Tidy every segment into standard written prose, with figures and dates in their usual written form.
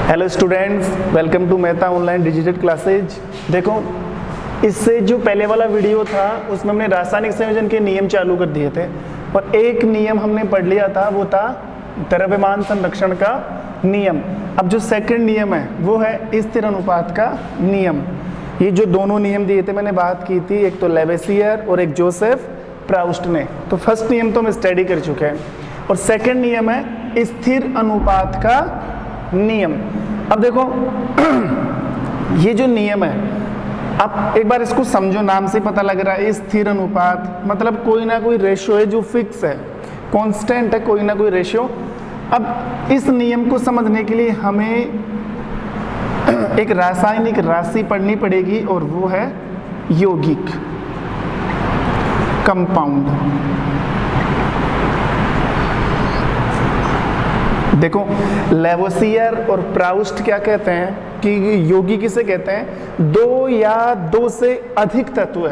Hello students, welcome to Mehta online digital classes. देखो, इससे जो पहले वाला वीडियो था उसमें हमने रासायनिक संयोजन के नियम चालू कर दिए थे और एक नियम हमने पढ़ लिया था, वो था द्रव्यमान संरक्षण का नियम। अब जो सेकंड नियम है वो है स्थिर अनुपात का नियम। ये जो दोनों नियम दिए थे मैंने बात की थी, एक तो लेवेसियर और एक जोसेफ प्राउस्ट ने। तो फर्स्ट नियम तो हम स्टडी कर चुके हैं और सेकंड नियम है स्थिर अनुपात का नियम। अब देखो ये जो नियम है, अब एक बार इसको समझो, नाम से पता लग रहा है स्थिर अनुपात मतलब कोई ना कोई रेशियो है जो फिक्स है, कांस्टेंट है, कोई ना कोई रेशियो। अब इस नियम को समझने के लिए हमें एक रासायनिक राशि पढ़नी पड़ेगी और वो है यौगिक, कंपाउंड। देखो, लेवोसियर और प्राउस्ट क्या कहते हैं कि यौगिक किसे कहते हैं? दो या दो से अधिक तत्व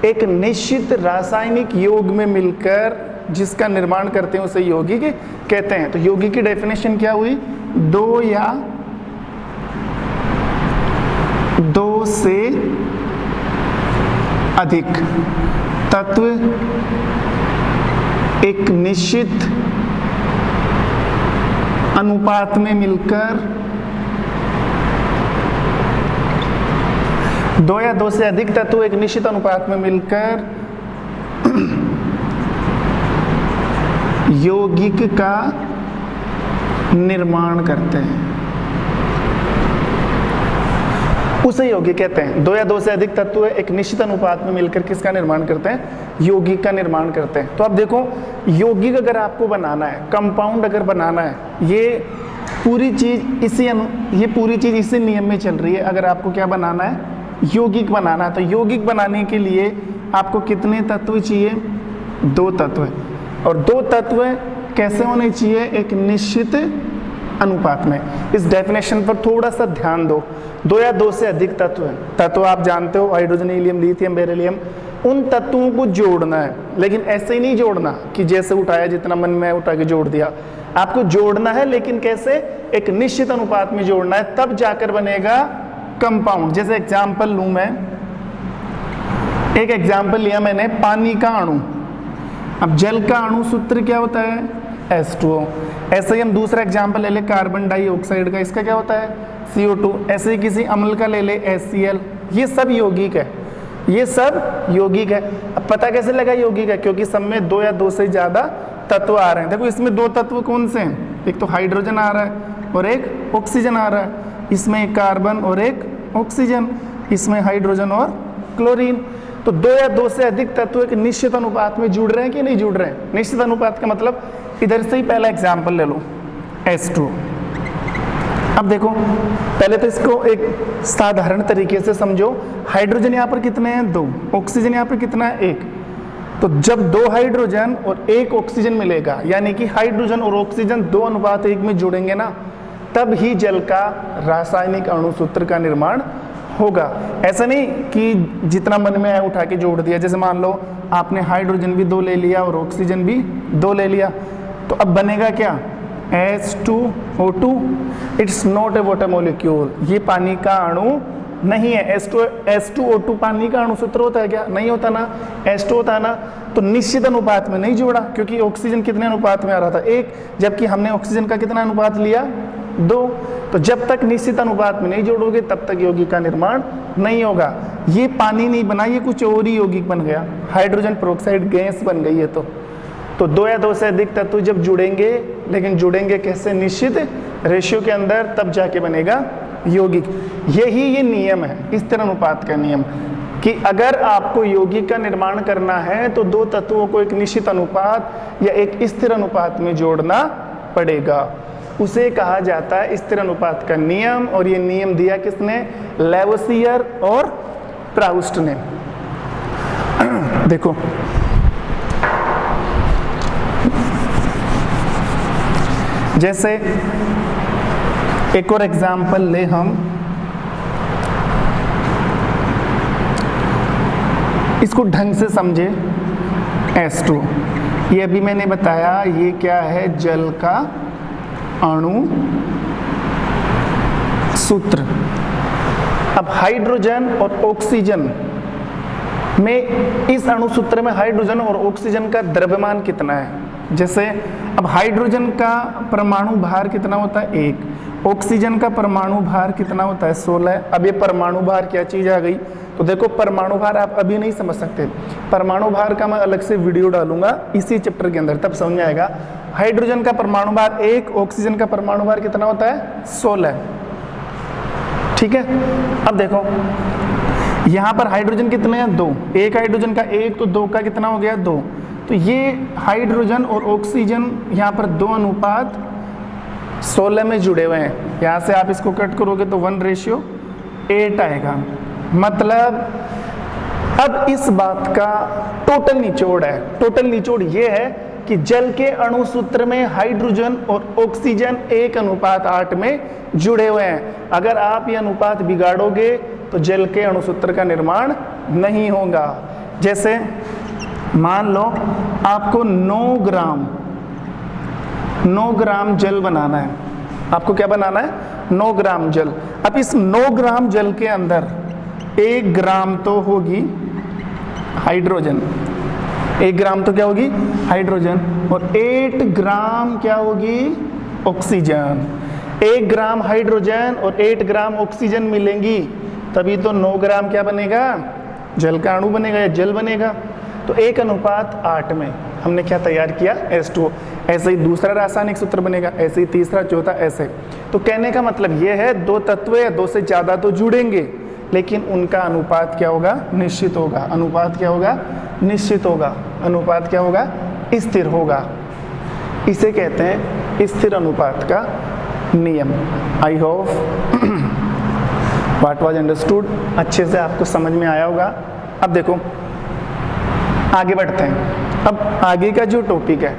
एक निश्चित रासायनिक योग में मिलकर जिसका निर्माण करते हैं उसे यौगिक कहते हैं। तो यौगिक की डेफिनेशन क्या हुई? दो या दो से अधिक तत्व एक निश्चित अनुपात में मिलकर, दो या दो से अधिक तत्व एक निश्चित अनुपात में मिलकर यौगिक का निर्माण करते हैं, उसे यौगिक कहते हैं। दो या दो से अधिक तत्व एक निश्चित अनुपात में मिलकर किसका निर्माण करते हैं? यौगिक का निर्माण करते हैं। तो अब देखो, यौगिक अगर आपको बनाना है, कंपाउंड अगर बनाना है, ये पूरी चीज इसी नियम में चल रही है। अगर आपको क्या बनाना है? यौगिक बनाना है। तो यौगिक बनाने के लिए आपको कितने तत्व चाहिए? दो तत्व। और दो तत्व कैसे होने चाहिए? एक निश्चित अनुपात में। इस डेफिनेशन पर थोड़ा सा ध्यान दो। दो या दो से अधिक तत्व आप जानते हो, हाइड्रोजन, हीलियम, लिथियम, बेरिलियम। उन तत्वों को जोड़ना है, लेकिन ऐसे ही नहीं जोड़ना कि जैसे उठाया जितना मन में उठा के जोड़ दिया। आपको जोड़ना है, लेकिन कैसे? एक निश्चित अनुपात में जोड़ना है, तब जाकर बनेगा कंपाउंड। जैसे एग्जाम्पल लूं मैं, एक एग्जाम्पल लिया मैंने पानी का अणु। अब जल का अणु सूत्र क्या होता है? H2O। ऐसे ही हम दूसरा एग्जाम्पल ले ले कार्बन डाइऑक्साइड का, इसका क्या होता है? CO2। ऐसे ही किसी अम्ल का ले ले HCl। ये सब यौगिक है, ये सब यौगिक है। अब पता कैसे लगा यौगिक है? क्योंकि सब में दो या दो से ज्यादा तत्व आ रहे हैं। देखो, इसमें दो तत्व कौन से हैं? एक तो हाइड्रोजन आ रहा है और एक ऑक्सीजन आ रहा है। इसमें एक कार्बन और एक ऑक्सीजन, इसमें हाइड्रोजन और क्लोरीन। तो दो या दो से अधिक तत्व एक निश्चित अनुपात में जुड़ रहे हैं कि नहीं जुड़ रहे हैं? निश्चित अनुपात का मतलब इधर से ही पहला एग्जाम्पल ले लो, H2। अब देखो, पहले तो इसको एक साधारण तरीके से समझो। हाइड्रोजन यहाँ पर कितने हैं? दो। ऑक्सीजन यहाँ पर कितना है? एक। तो जब दो हाइड्रोजन और एक ऑक्सीजन मिलेगा, यानी कि हाइड्रोजन और ऑक्सीजन 2:1 में जुड़ेंगे ना, तब ही जल का रासायनिक अणु सूत्र का निर्माण होगा। ऐसा नहीं कि जितना मन में आया उठा के जोड़ दिया। जैसे मान लो आपने हाइड्रोजन भी दो ले लिया और ऑक्सीजन भी दो ले लिया, तो अब बनेगा क्या? H2O2। It's not a water molecule. ये पानी का अणु नहीं है। H2O2 पानी का अणु सूत्र होता है क्या? नहीं होता ना। H2 होता है ना। तो निश्चित अनुपात में नहीं जोड़ा, क्योंकि ऑक्सीजन कितने अनुपात में आ रहा था? 1, जबकि हमने ऑक्सीजन का कितना अनुपात लिया? 2। तो जब तक निश्चित अनुपात में नहीं जोड़ोगे तब तक यौगिक का निर्माण नहीं होगा। ये पानी नहीं बना, ये कुछ और ही यौगिक बन गया, हाइड्रोजन पेरोक्साइड गैस बन गई है। तो दो या दो से अधिक तत्व जब जुड़ेंगे, लेकिन जुड़ेंगे कैसे? निश्चित रेशियो के अंदर, तब जाके बनेगा यौगिक। यही ये नियम है, स्थिर अनुपात का नियम, कि अगर आपको यौगिक का निर्माण करना है तो दो तत्वों को एक निश्चित अनुपात या एक स्थिर अनुपात में जोड़ना पड़ेगा। उसे कहा जाता है स्थिर अनुपात का नियम। और ये नियम दिया किसने? लेवोसियर और प्राउस्ट ने। देखो, जैसे एक और एग्जाम्पल ले हम, इसको ढंग से समझे। H2, ये अभी मैंने बताया, ये क्या है? जल का अणु सूत्र। अब हाइड्रोजन और ऑक्सीजन में, इस अणु सूत्र में हाइड्रोजन और ऑक्सीजन का द्रव्यमान कितना है। जैसे अब हाइड्रोजन का परमाणु भार कितना होता है 1, ऑक्सीजन का परमाणु भार कितना होता है 16। अब ये परमाणु भार क्या चीज आ गई, तो देखो परमाणु भार आप अभी नहीं समझ सकते, परमाणु भार का मैं अलग से वीडियो डालूंगा इसी चैप्टर के अंदर, तब समझ में आएगा। हाइड्रोजन का परमाणु भार 1, ऑक्सीजन का परमाणु भार कितना होता है 16, ठीक है। अब देखो यहाँ पर हाइड्रोजन कितने हैं 2, एक हाइड्रोजन का 1 तो 2 का कितना हो गया 2, तो ये हाइड्रोजन और ऑक्सीजन यहाँ पर 2 अनुपात 16 में जुड़े हुए हैं। यहाँ से आप इसको कट करोगे तो 1:8 आएगा। मतलब अब इस बात का टोटल निचोड़ है, टोटल निचोड़ ये है कि जल के अणु सूत्र में हाइड्रोजन और ऑक्सीजन 1:8 में जुड़े हुए हैं। अगर आप ये अनुपात बिगाड़ोगे तो जल के अणु सूत्र का निर्माण नहीं होगा। जैसे मान लो आपको 9 ग्राम जल बनाना है, आपको क्या बनाना है 9 ग्राम जल। अब इस 9 ग्राम जल के अंदर 1 ग्राम तो होगी हाइड्रोजन, 1 ग्राम तो क्या होगी हाइड्रोजन, और 8 ग्राम क्या होगी ऑक्सीजन। 1 ग्राम हाइड्रोजन और 8 ग्राम ऑक्सीजन मिलेंगी तभी तो 9 ग्राम क्या बनेगा, जल का अणु बनेगा या जल बनेगा। तो 1:8 में हमने क्या तैयार किया H2O। ऐसे ही दूसरा रासायनिक सूत्र बनेगा, ऐसे ही तीसरा चौथा ऐसे। तो कहने का मतलब ये है 2 तत्व या 2 से ज़्यादा तो जुड़ेंगे, लेकिन उनका अनुपात क्या होगा निश्चित होगा। अनुपात क्या होगा निश्चित होगा, अनुपात क्या होगा स्थिर होगा। इसे कहते हैं स्थिर अनुपात का नियम। I hope what was understood, अच्छे से आपको समझ में आया होगा। अब देखो आगे बढ़ते हैं। अब आगे का जो टॉपिक है,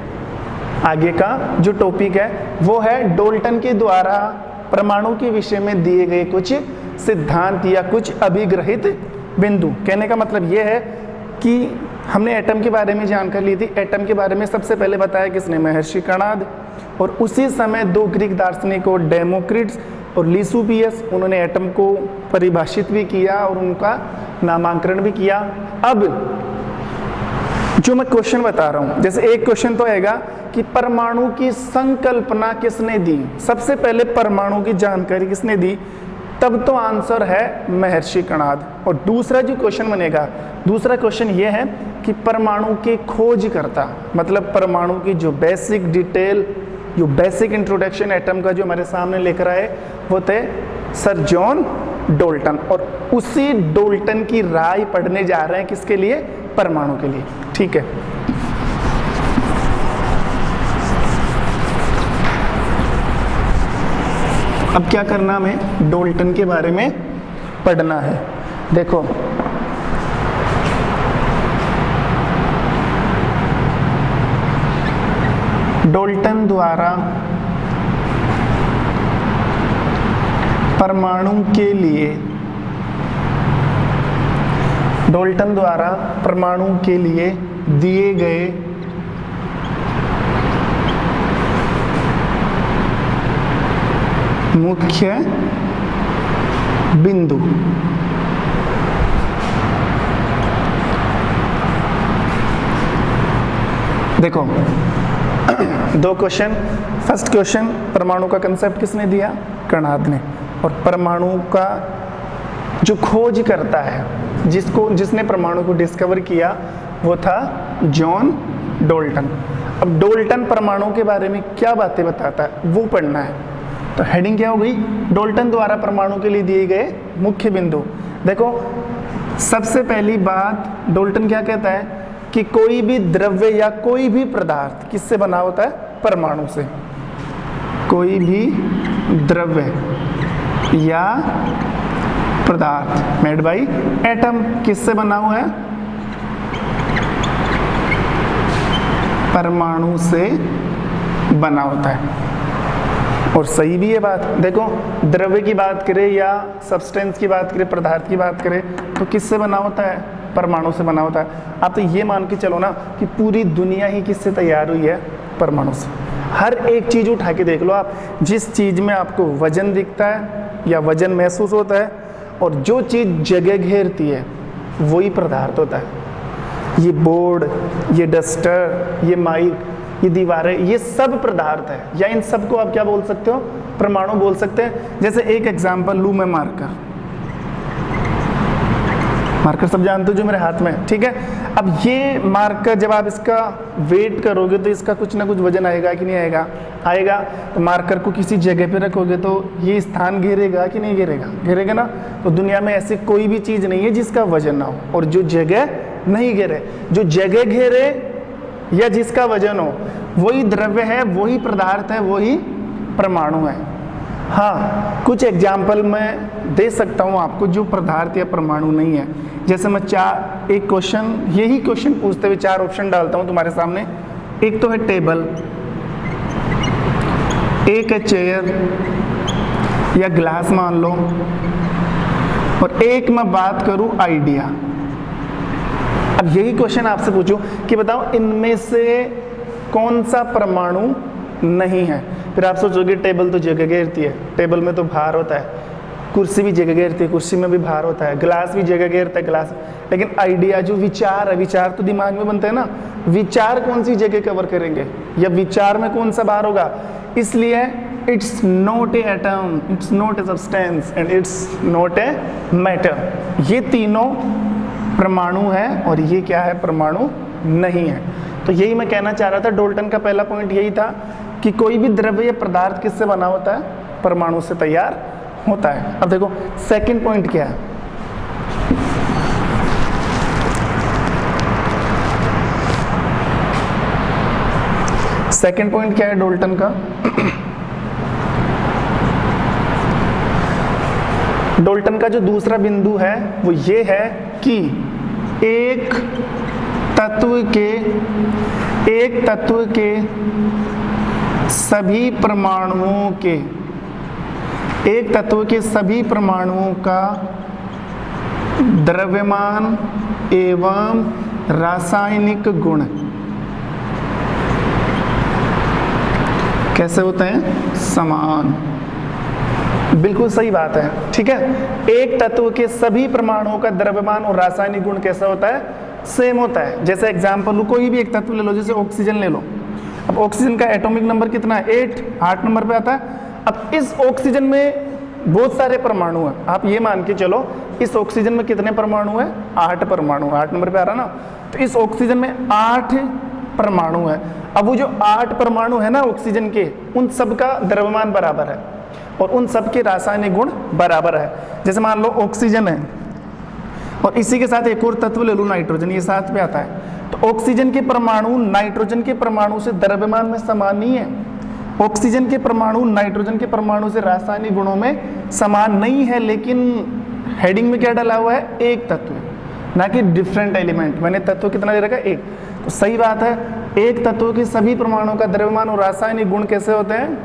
आगे का जो टॉपिक है वो है डाल्टन के द्वारा परमाणु के विषय में दिए गए कुछ सिद्धांत या कुछ अभिग्रहित बिंदु। कहने का मतलब ये है कि हमने एटम के बारे में जानकारी ली थी। एटम के बारे में सबसे पहले बताया किसने, महर्षि कणाद, और उसी समय 2 ग्रीक दार्शनिकों डेमोक्रिट्स और लीसुपियस, उन्होंने एटम को परिभाषित भी किया और उनका नामांकन भी किया। अब जो मैं क्वेश्चन बता रहा हूं, जैसे एक क्वेश्चन तो आएगा कि परमाणु की संकल्पना किसने दी, सबसे पहले परमाणु की जानकारी किसने दी, तब तो आंसर है महर्षि कणाद। और दूसरा जो क्वेश्चन बनेगा, दूसरा क्वेश्चन ये है कि परमाणु के खोजकर्ता, मतलब परमाणु की जो बेसिक डिटेल, जो बेसिक इंट्रोडक्शन एटम का जो हमारे सामने लेकर आए वो थे सर जॉन डाल्टन। और उसी डाल्टन की राय पढ़ने जा रहे हैं किसके लिए, परमाणु के लिए, ठीक है। अब क्या करना, हमें डाल्टन के बारे में पढ़ना है। देखो डाल्टन द्वारा परमाणु के लिए, डाल्टन द्वारा परमाणु के लिए दिए गए मुख्य बिंदु। देखो 2 क्वेश्चन। फर्स्ट क्वेश्चन, परमाणु का कंसेप्ट किसने दिया, कणाद ने। और परमाणु का जो खोज करता है, जिसने परमाणु को डिस्कवर किया वो था जॉन डाल्टन। अब डाल्टन परमाणु के बारे में क्या बातें बताता है वो पढ़ना है। तो हेडिंग क्या हो गई, डाल्टन द्वारा परमाणु के लिए दिए गए मुख्य बिंदु। देखो सबसे पहली बात, डाल्टन क्या कहता है कि कोई भी द्रव्य या कोई भी पदार्थ किससे बना होता है, परमाणु से। कोई भी द्रव्य या पदार्थ मेड बाई एटम किससे बना हुआ है, परमाणु से बना होता है। और सही भी है बात। देखो द्रव्य की बात करें या सब्सटेंस की बात करें, पदार्थ की बात करें, तो किससे बना होता है, परमाणु से बना होता है। आप तो ये मान के चलो ना कि पूरी दुनिया ही किससे तैयार हुई है, परमाणु से। हर एक चीज उठा के देख लो आप, जिस चीज में आपको वजन दिखता है या वजन महसूस होता है और जो चीज जगह घेरती है वही पदार्थ होता है। ये बोर्ड, ये डस्टर, ये माइक, ये दीवारें, ये सब पदार्थ है, या इन सब को आप क्या बोल सकते हो, परमाणु बोल सकते हैं। जैसे एक एग्जांपल लूं मैं, मार्कर सब जानते हो जो मेरे हाथ में, ठीक है। अब ये मार्कर जब आप इसका वेट करोगे तो इसका कुछ ना कुछ वजन आएगा कि नहीं आएगा, आएगा। तो मार्कर को किसी जगह पे रखोगे तो ये स्थान घेरेगा कि नहीं घेरेगा, घेरेगा ना। तो दुनिया में ऐसी कोई भी चीज नहीं है जिसका वजन ना हो और जो जगह नहीं घेरे। जो जगह घेरे या जिसका वजन हो वही द्रव्य है, वही पदार्थ है, वही परमाणु है। हाँ, कुछ एग्जाम्पल मैं दे सकता हूँ आपको जो पदार्थ या परमाणु नहीं है। जैसे मैं एक क्वेश्चन, यही क्वेश्चन पूछते हुए 4 ऑप्शन डालता हूँ तुम्हारे सामने। एक तो है टेबल, एक है चेयर या ग्लास मान लो, और एक मैं बात करूँ आइडिया। अब यही क्वेश्चन आपसे पूछूं कि बताओ इनमें से कौन सा परमाणु नहीं है। फिर आप सोचोगे टेबल तो जगह घेरती है, टेबल में तो भार होता है। कुर्सी भी जगह घेरती है, कुर्सी में भी भार होता है। ग्लास भी जगह घेरता है, ग्लास। लेकिन आइडिया जो विचार है, विचार तो दिमाग में बनते हैं ना, विचार कौन सी जगह कवर करेंगे या विचार में कौन सा भार होगा। इसलिए it's not a atom, it's not a substance and it's not a matter. ये तीनों परमाणु है और ये क्या है, परमाणु नहीं है। तो यही मैं कहना चाह रहा था। डाल्टन का पहला पॉइंट यही था कि कोई भी द्रव्य या पदार्थ किससे बना होता है, परमाणु से तैयार होता है। अब देखो सेकंड पॉइंट क्या है। सेकंड पॉइंट क्या है डाल्टन का। डाल्टन का जो दूसरा बिंदु है वो ये है कि एक तत्व के सभी परमाणुओं के, एक तत्व के सभी परमाणुओं का द्रव्यमान एवं रासायनिक गुण कैसे होते हैं, समान। बिल्कुल सही बात है, ठीक है। एक तत्व के सभी परमाणुओं का द्रव्यमान और रासायनिक गुण कैसा होता है, सेम होता है। जैसे एग्जांपल लो, कोई भी एक तत्व ले लो, जैसे ऑक्सीजन ले लो। अब ऑक्सीजन का एटॉमिक नंबर कितना है, 8 नंबर पे आता है। अब इस ऑक्सीजन में बहुत सारे परमाणु हैं। आप ये मान के चलो इस ऑक्सीजन में कितने परमाणु है, 8 परमाणु, 8 नंबर पे आ रहा ना। तो इस ऑक्सीजन में 8 परमाणु है। अब वो जो 8 परमाणु है ना ऑक्सीजन के, उन सब का द्रव्यमान बराबर है और उन सब के रासायनिक गुण बराबर है। जैसे मान लो ऑक्सीजन है और इसी के साथ एक और तत्व ले लो, नाइट्रोजन, ये साथ में आता है। तो ऑक्सीजन के परमाणु नाइट्रोजन के परमाणु से द्रव्यमान में समान नहीं है। ऑक्सीजन के परमाणु नाइट्रोजन के परमाणु से रासायनिक गुणों में समान नहीं है, लेकिन हेडिंग में क्या डाला हुआ है, एक तत्व, ना कि डिफरेंट एलिमेंट। मैंने तत्व कितना दे रखा है, एक। तो सही बात है, एक तत्व के सभी परमाणुओं का द्रव्यमान और रासायनिक गुण कैसे होते हैं,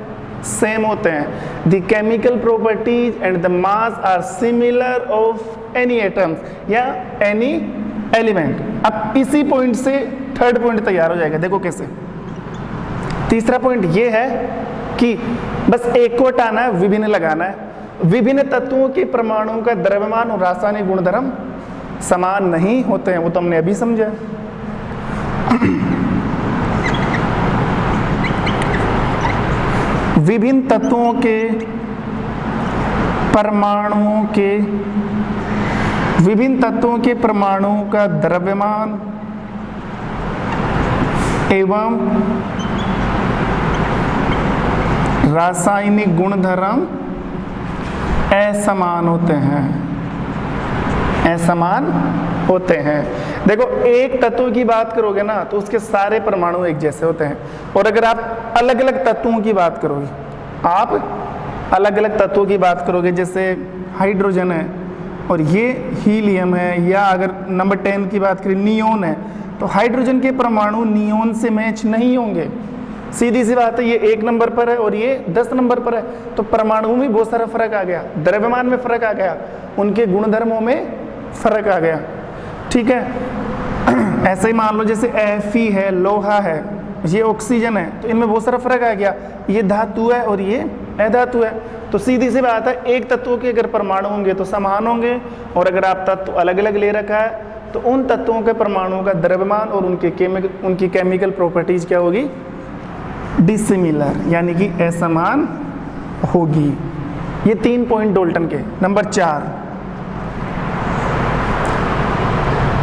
सेम होते हैं। The chemical properties and the mass are similar of any atoms या एनी एलिमेंट। अब इसी पॉइंट से थर्ड पॉइंट तैयार हो जाएगा। देखो कैसे। तीसरा पॉइंट ये है कि बस एक को हटाना है, विभिन्न लगाना है। विभिन्न तत्वों के परमाणुओं का द्रव्यमान और रासायनिक गुणधर्म समान नहीं होते हैं, वो तो हमने अभी समझा। विभिन्न तत्वों के परमाणुओं का द्रव्यमान एवं रासायनिक गुणधर्म असमान होते हैं। देखो एक तत्व की बात करोगे ना तो उसके सारे परमाणु एक जैसे होते हैं, और अगर आप अलग अलग तत्वों की बात करोगे, आप अलग अलग तत्वों की बात करोगे, जैसे हाइड्रोजन है और ये हीलियम है, या अगर नंबर 10 की बात करें नियोन है, तो हाइड्रोजन के परमाणु नियोन से मैच नहीं होंगे। सीधी सी बात है, ये 1 नंबर पर है और ये 10 नंबर पर है, तो परमाणुओं में बहुत सारा फर्क आ गया, द्रव्यमान में फर्क आ गया, उनके गुणधर्मों में फर्क आ गया, ठीक है। ऐसे ही मान लो जैसे Fe है, लोहा है, ये ऑक्सीजन है, तो इनमें बहुत सारा फर्क आ गया, ये धातु है और ये अधातु है। तो सीधी सी बात है, एक तत्व के अगर परमाणु होंगे तो समान होंगे, और अगर आप तत्व अलग अलग ले रखा है तो उन तत्वों के परमाणुओं का द्रव्यमान और उनकी केमिकल प्रॉपर्टीज क्या होगी, डिसिमिलर, यानी कि असमान होगी। ये 3 पॉइंट डाल्टन के। नंबर 4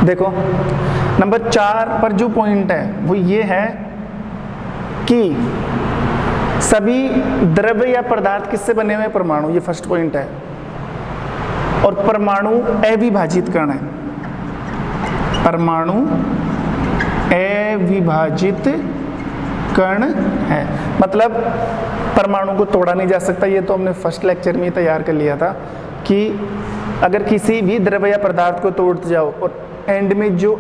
देखो, नंबर 4 पर जो पॉइंट है वो ये है कि सभी द्रव्य या पदार्थ किससे बने हुए परमाणु, ये फर्स्ट पॉइंट है। और परमाणु अविभाजित कण है, परमाणु अविभाजित कण है, मतलब परमाणु को तोड़ा नहीं जा सकता। ये तो हमने फर्स्ट लेक्चर में ही तैयार कर लिया था कि अगर किसी भी द्रव्य या पदार्थ को तोड़ते जाओ और एंड में जो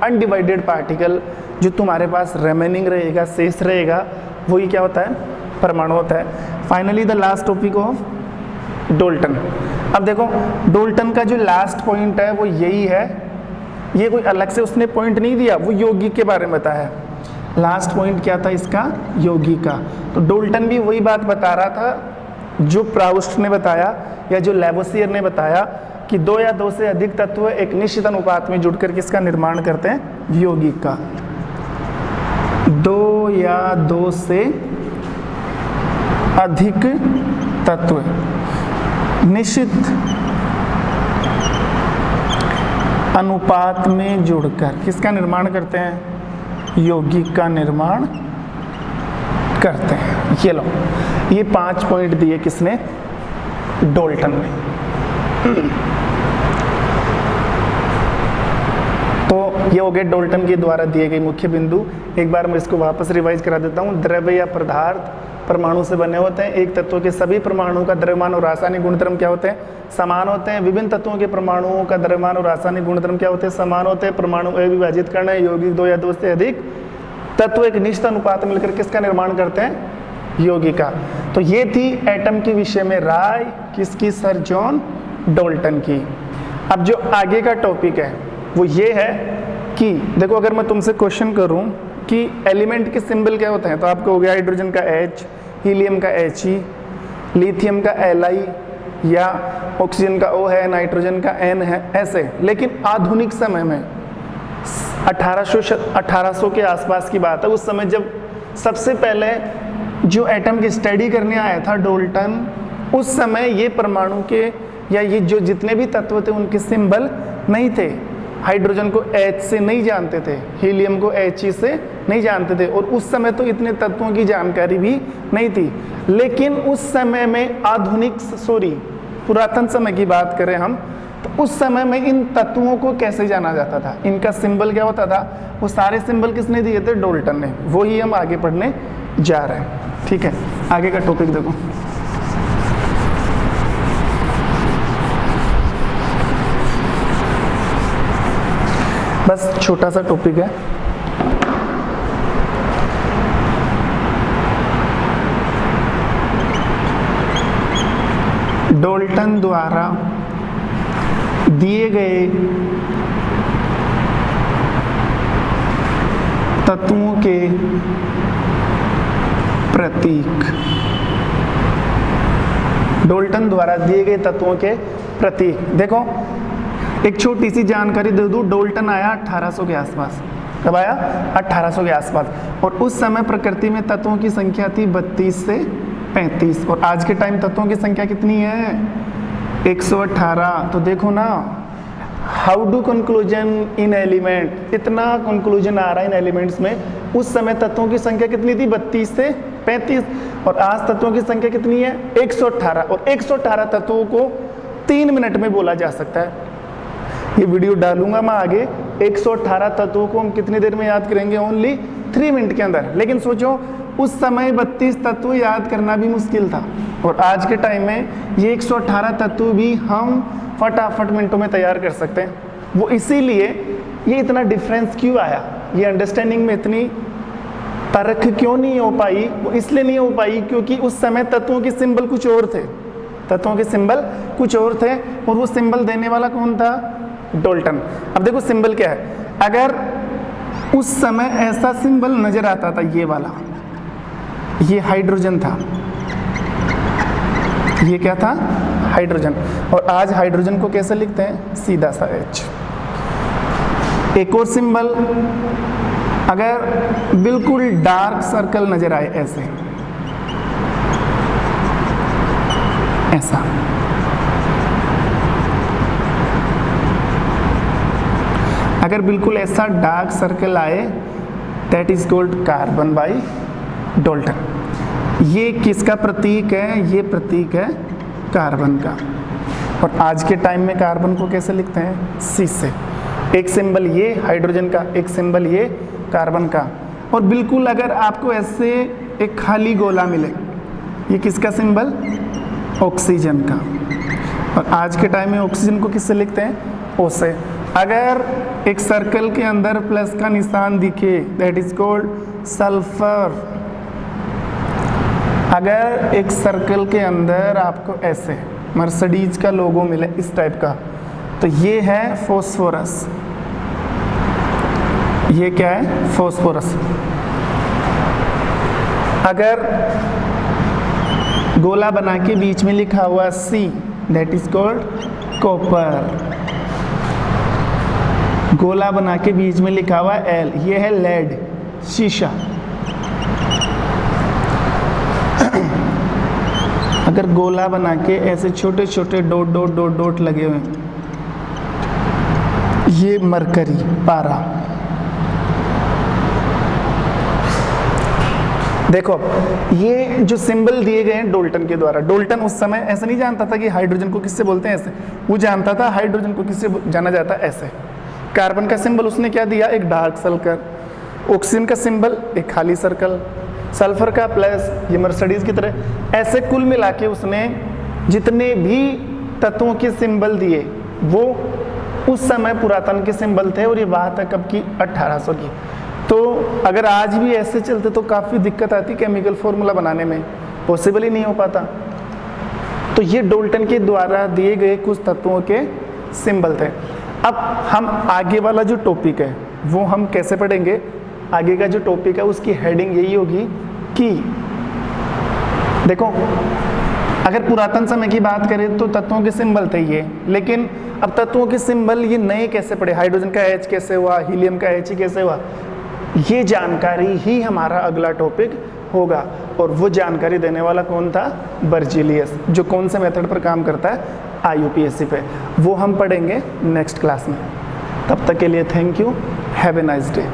अनडिवाइडेड पार्टिकल जो तुम्हारे पास रिमेनिंग रहेगा, शेष रहेगा, वही क्या होता है, परमाणु होता है। Finally the last topic of Dalton. अब देखो, डाल्टन का जो लास्ट पॉइंट है वो यही है, ये कोई अलग से उसने पॉइंट नहीं दिया, वो यौगिक के बारे में बताया। लास्ट पॉइंट क्या था इसका, यौगिक का। तो डाल्टन भी वही बात बता रहा था जो प्राउस्ट ने बताया या जो लैवोसियर ने बताया कि 2 या 2 से अधिक तत्व एक निश्चित अनुपात में जुड़कर किसका निर्माण करते हैं, यौगिक का। 2 या 2 से अधिक तत्व निश्चित अनुपात में जुड़कर किसका निर्माण करते हैं, यौगिक का निर्माण करते हैं। ये लो, ये 5 पॉइंट दिए किसने, डाल्टन ने। तो ये हो गए डाल्टन के द्वारा दिए गए मुख्य बिंदु। एक बार मैं इसको वापस रिवाइज करा देता हूँ। द्रव्य या पदार्थ परमाणु से बने होते हैं। एक तत्व के सभी परमाणुओं का द्रव्यमान और रासायनिक गुणधर्म क्या होते हैं, समान होते हैं। विभिन्न तत्वों के परमाणुओं का द्रव्यमान और रासायनिक गुणधर्म क्या होते हैं, समान होते हैं। परमाणु अविभाजित कण है। यौगिक 2 या 2 से अधिक तत्व एक निश्चित अनुपात में मिलकर किसका निर्माण करते हैं, यौगिक का। तो ये थी एटम के विषय में राय किसकी, सर जॉन डाल्टन की। अब जो आगे का टॉपिक है वो ये है कि देखो, अगर मैं तुमसे क्वेश्चन करूं कि एलिमेंट के सिंबल क्या होते हैं, तो आपको हो गया हाइड्रोजन का H, हीलियम का He, लिथियम का Li, या ऑक्सीजन का O है, नाइट्रोजन का N है, ऐसे। लेकिन आधुनिक समय में 1800 के आसपास की बात है, उस समय जब सबसे पहले जो एटम की स्टडी करने आया था डाल्टन, उस समय ये परमाणु के या ये जो जितने भी तत्व थे उनके सिंबल नहीं थे। हाइड्रोजन को H से नहीं जानते थे, हीलियम को He से नहीं जानते थे, और उस समय तो इतने तत्वों की जानकारी भी नहीं थी। लेकिन उस समय में पुरातन समय की बात करें हम, तो उस समय में इन तत्वों को कैसे जाना जाता था, इनका सिंबल क्या होता था, वो सारे सिंबल किसने दिए थे, डाल्टन ने। वही हम आगे पढ़ने जा रहे हैं। ठीक है, आगे का टॉपिक देखो। बस छोटा सा टॉपिक है। डाल्टन द्वारा दिए गए तत्वों के प्रतीक, डाल्टन द्वारा दिए गए तत्वों के प्रतीक। देखो, एक छोटी सी जानकारी दे दूं, डाल्टन आया 1800 के आसपास। कब आया, 1800 के आसपास। और उस समय प्रकृति में तत्वों की संख्या थी 32 से 35, और आज के टाइम तत्वों की संख्या कितनी है, 118। तो देखो ना, how do conclusion in element, इतना कंक्लूजन आ रहा है इन एलिमेंट्स में। उस समय तत्वों की संख्या कितनी थी, 32 से 35, और आज तत्वों की संख्या कितनी है, 118। और 118 तत्वों को 3 मिनट में बोला जा सकता है। ये वीडियो डालूंगा मैं आगे। 118 तत्वों को हम कितनी देर में याद करेंगे, ओनली 3 मिनट के अंदर। लेकिन सोचो, उस समय 32 तत्व याद करना भी मुश्किल था, और आज के टाइम में ये 118 तत्व भी हम फटाफट मिनटों में तैयार कर सकते हैं। वो इसीलिए ये इतना डिफरेंस क्यों आया, ये अंडरस्टैंडिंग में इतनी परख क्यों नहीं हो पाई, वो इसलिए नहीं हो पाई क्योंकि उस समय तत्वों के सिंबल कुछ और थे, तत्वों के सिंबल कुछ और थे, और वो सिंबल देने वाला कौन था, डाल्टन। अब देखो सिंबल क्या है, अगर उस समय ऐसा सिंबल नजर आता था, ये वाला, ये हाइड्रोजन था। ये क्या था? हाइड्रोजन। और आज हाइड्रोजन को कैसे लिखते हैं? सीधा सा H। एक और सिंबल, अगर बिल्कुल डार्क सर्कल नजर आए ऐसे, ऐसा, अगर बिल्कुल ऐसा डार्क सर्कल आए, that is called carbon by Dalton. ये किसका प्रतीक है? ये प्रतीक है कार्बन का। और आज के टाइम में कार्बन को कैसे लिखते हैं? C से। एक सिंबल ये हाइड्रोजन का, एक सिंबल ये कार्बन का। और बिल्कुल अगर आपको ऐसे एक खाली गोला मिले, ये किसका सिंबल? ऑक्सीजन का। और आज के टाइम में ऑक्सीजन को किससे लिखते हैं? O से। अगर एक सर्कल के अंदर प्लस का निशान दिखे, दैट इज कॉल्ड सल्फर। अगर एक सर्कल के अंदर आपको ऐसे मर्सिडीज का लोगो मिले इस टाइप का, तो ये है फॉस्फोरस। ये क्या है? फॉस्फोरस। अगर गोला बना के बीच में लिखा हुआ C, that is called copper. गोला बना के बीच में लिखा हुआ L, ये है लेड, शीशा। अगर गोला बना के ऐसे छोटे छोटे डॉट डॉट डॉट डॉट लगे हुए, ये मरकरी, पारा। देखो ये जो सिंबल दिए गए हैं डाल्टन के द्वारा, डाल्टन उस समय ऐसा नहीं जानता था कि हाइड्रोजन को किससे बोलते हैं ऐसे, वो जानता था हाइड्रोजन को किससे जाना जाता है ऐसे। कार्बन का सिंबल उसने क्या दिया? एक डार्क सर्कल। ऑक्सीजन का सिंबल एक खाली सर्कल। सल्फर का प्लस, ये मर्सिडीज की तरह। ऐसे कुल मिला के उसने जितने भी तत्वों के सिंबल दिए वो उस समय पुरातन के सिंबल थे। और ये बात है कब की? 1800 की। तो अगर आज भी ऐसे चलते तो काफ़ी दिक्कत आती केमिकल फॉर्मूला बनाने में, पॉसिबल ही नहीं हो पाता। तो ये डाल्टन के द्वारा दिए गए कुछ तत्वों के सिंबल थे। अब हम आगे वाला जो टॉपिक है वो हम कैसे पढ़ेंगे? आगे का जो टॉपिक है उसकी हेडिंग यही होगी कि देखो, अगर पुरातन समय की बात करें तो तत्वों के सिंबल थे ये, लेकिन अब तत्वों के सिंबल ये नए कैसे पड़े? हाइड्रोजन का H कैसे हुआ? हीलियम का He कैसे हुआ? ये जानकारी ही हमारा अगला टॉपिक होगा। और वो जानकारी देने वाला कौन था? बर्जीलियस, जो कौन से मेथड पर काम करता है? IUPAC पे। वो हम पढ़ेंगे नेक्स्ट क्लास में। तब तक के लिए thank you, have a nice day.